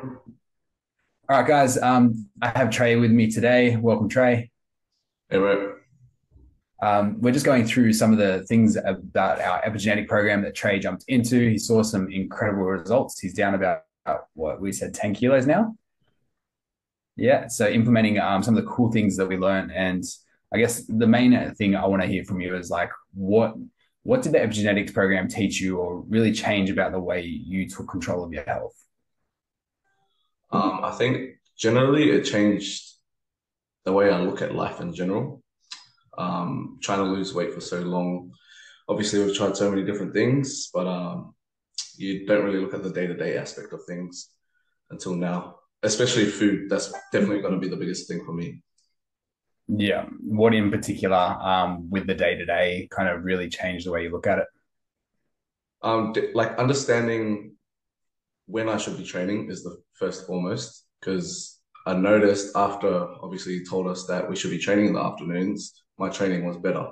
All right, guys. I have Treigh with me today. Welcome, Treigh. Hey, right. We're just going through some of the things about our epigenetic program that Treigh jumped into. He saw some incredible results. He's down about what we said, 10 kilos now. Yeah. So implementing some of the cool things that we learned, and I guess the main thing I want to hear from you is like what did the epigenetics program teach you, or really change about the way you took control of your health? I think generally it changed the way I look at life in general. Trying to lose weight for so long. Obviously, we've tried so many different things, but you don't really look at the day-to-day aspect of things until now. Especially food. That's definitely going to be the biggest thing for me. Yeah. What in particular, with the day to day, kind of really changed the way you look at it? Like understanding when I should be training is the first foremost because I noticed after obviously you told us that we should be training in the afternoons, my training was better.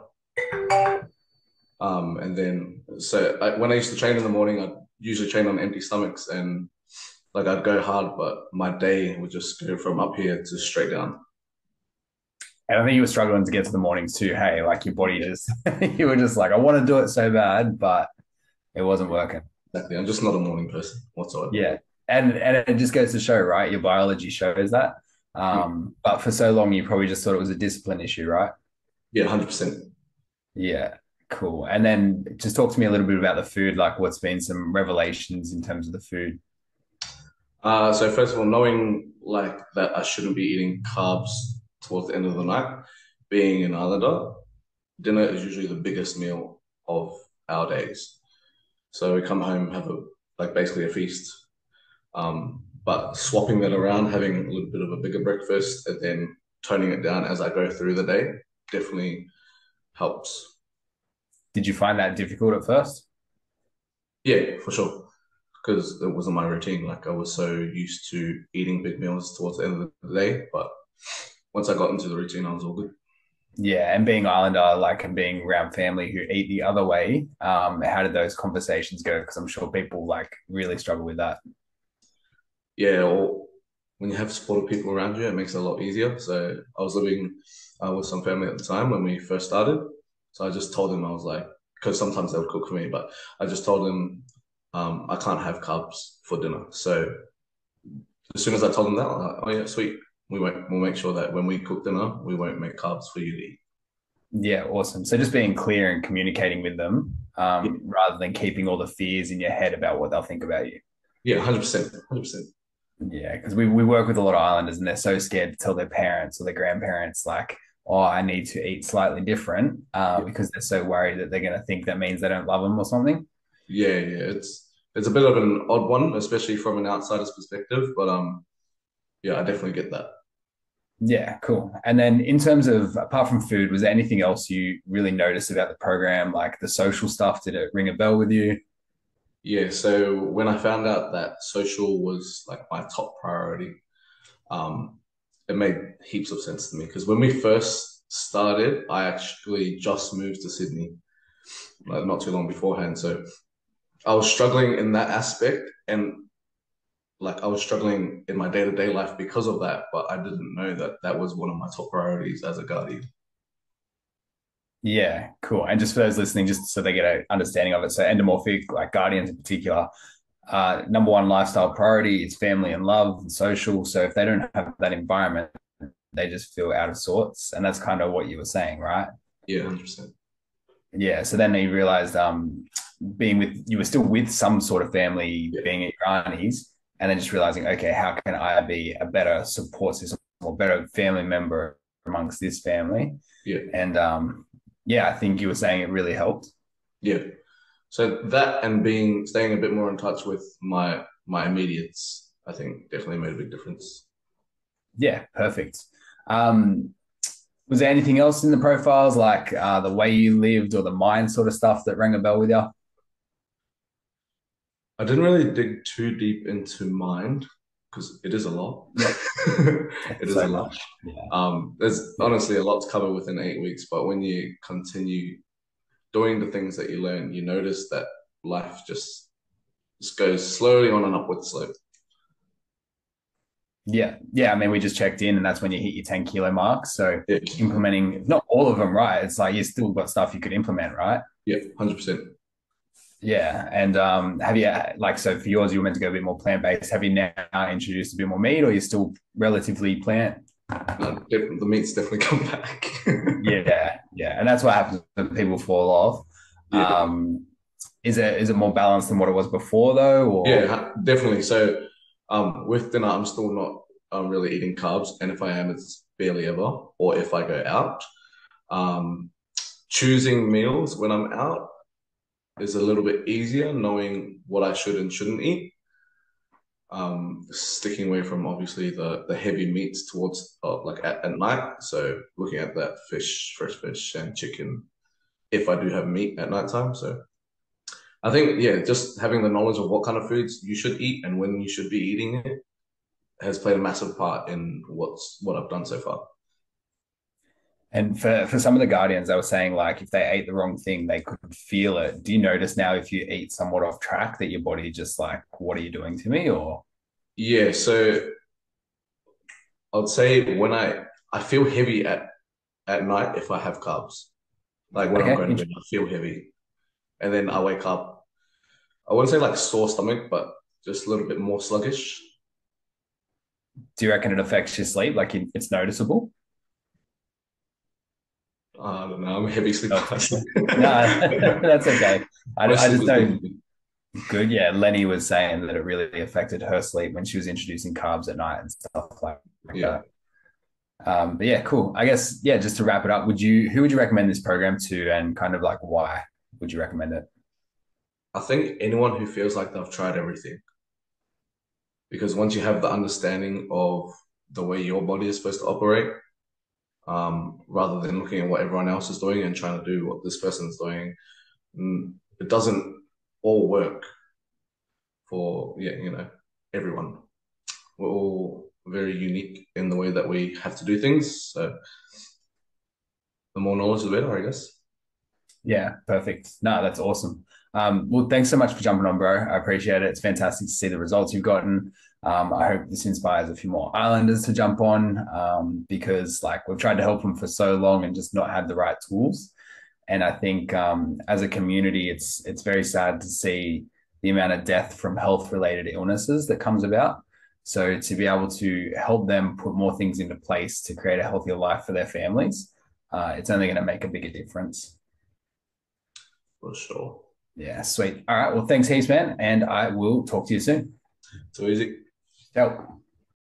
And then, when I used to train in the morning, I'd usually train on empty stomachs and like I'd go hard, but my day would just go from up here to straight down. And I think you were struggling to get to the mornings too. Hey, like your body Yeah, just, you were just like, I want to do it so bad, but it wasn't working. exactly. I'm just not a morning person whatsoever. Yeah. And it just goes to show, right? Your biology shows that. But for so long, you probably just thought it was a discipline issue, right? Yeah, 100%. Yeah. Cool. And then just talk to me a little bit about the food, like what's been some revelations in terms of the food. So first of all, knowing like that I shouldn't be eating carbs towards the end of the night, being an islander, dinner is usually the biggest meal of our days. So we come home, have a like basically a feast. But swapping that around, having a little bit of a bigger breakfast, and then toning it down as I go through the day definitely helps. Did you find that difficult at first? Yeah, for sure. Because it wasn't my routine. Like I was so used to eating big meals towards the end of the day. But once I got into the routine, I was all good. Yeah, and being Islander, like, and being around family who eat the other way, how did those conversations go? Because I'm sure people like really struggle with that. Yeah, or when you have supportive people around you, it makes it a lot easier. So I was living with some family at the time when we first started. So I just told them I was like, because sometimes they would cook for me, but I just told them I can't have carbs for dinner. So as soon as I told them that, I'm like, oh yeah, sweet. We'll make sure that when we cook dinner, we won't make carbs for you to eat. Yeah, awesome. So just being clear and communicating with them, Yeah, rather than keeping all the fears in your head about what they'll think about you. yeah, 100%, 100%. Yeah, because we work with a lot of islanders and they're so scared to tell their parents or their grandparents, like, oh, I need to eat slightly different, Yeah, because they're so worried that they're going to think that means they don't love them or something. yeah. It's a bit of an odd one, especially from an outsider's perspective, but yeah, I definitely get that. Yeah, cool. And then in terms of apart from food, was there anything else you really noticed about the program, like the social stuff? Did it ring a bell with you? Yeah, so when I found out that social was like my top priority, um, it made heaps of sense to me because when we first started, I actually just moved to Sydney, like not too long beforehand. So I was struggling in that aspect and like I was struggling in my day-to-day life because of that, but I didn't know that that was one of my top priorities as a guardian. Yeah, cool. And just for those listening, just so they get an understanding of it. So endomorphic, like guardians in particular, number one lifestyle priority is family and love and social. So if they don't have that environment, they just feel out of sorts. And that's kind of what you were saying, right? Yeah, 100%. Yeah. So then you realized being with you were still with some sort of family, Yeah, being at your auntie's, and then just realizing, okay, how can I be a better support system or better family member amongst this family? yeah, And yeah, I think you were saying it really helped. yeah. So that and being staying a bit more in touch with my immediates, I think definitely made a big difference. Yeah, perfect. Um, was there anything else in the profiles, like the way you lived or the mind sort of stuff that rang a bell with you? I didn't really dig too deep into mind because it is a lot. It It's is a so lot. much. Yeah. There's Yeah. honestly a lot to cover within 8 weeks, but when you continue doing the things that you learn, you notice that life just goes slowly on an upward slope. Yeah. Yeah. I mean, we just checked in and that's when you hit your 10 kilo mark. So Yeah, implementing not all of them, right? It's like you still got stuff you could implement, right? yeah, 100%. Yeah. And have you like so for yours, you were meant to go a bit more plant-based. Have you now introduced a bit more meat or you're still relatively plant? No, the meat's definitely come back. Yeah, yeah. And that's what happens when people fall off. Yeah, Is it more balanced than what it was before though? Or yeah, definitely. So, with dinner, I'm still not really eating carbs, and if I am, it's barely ever, or if I go out. Um, Choosing meals when I'm out is a little bit easier, knowing what I should and shouldn't eat. Sticking away from obviously the heavy meats towards like at night. So looking at that fish, fresh fish, and chicken if I do have meat at nighttime. So I think yeah, just having the knowledge of what kind of foods you should eat and when you should be eating it has played a massive part in what I've done so far. and for some of the guardians, they were saying like if they ate the wrong thing, they could feel it. Do you notice now if you eat somewhat off track that your body just like, what are you doing to me? Or Yeah, so I'd say when I feel heavy at night if I have carbs. Like when I'm okay, going to bed, I feel heavy, and then I wake up. I wouldn't say like sore stomach, but just a little bit more sluggish. do you reckon it affects your sleep? Like it's noticeable? I don't know. I'm a heavy sleeper. No, that's okay. My I sleep just is know normally good. Yeah, Lenny was saying that it really affected her sleep when she was introducing carbs at night and stuff like yeah. that. But yeah, cool. I guess yeah, just to wrap it up, who would you recommend this program to, and kind of like why would you recommend it? I think anyone who feels like they've tried everything, because once you have the understanding of the way your body is supposed to operate, rather than looking at what everyone else is doing and trying to do what this person's doing, it doesn't all work for yeah, everyone. We're all very unique in the way that we have to do things. So the more knowledge, the better, I guess. Yeah, perfect. No, that's awesome. Well, thanks so much for jumping on, bro. I appreciate it. It's fantastic to see the results you've gotten. I hope this inspires a few more islanders to jump on because like we've tried to help them for so long and just not had the right tools. And I think as a community, it's very sad to see the amount of death from health related illnesses that comes about. So to be able to help them put more things into place to create a healthier life for their families, it's only going to make a bigger difference. For sure. Yeah, sweet. All right. Well, thanks heaps, man. And I will talk to you soon. So easy. Ciao.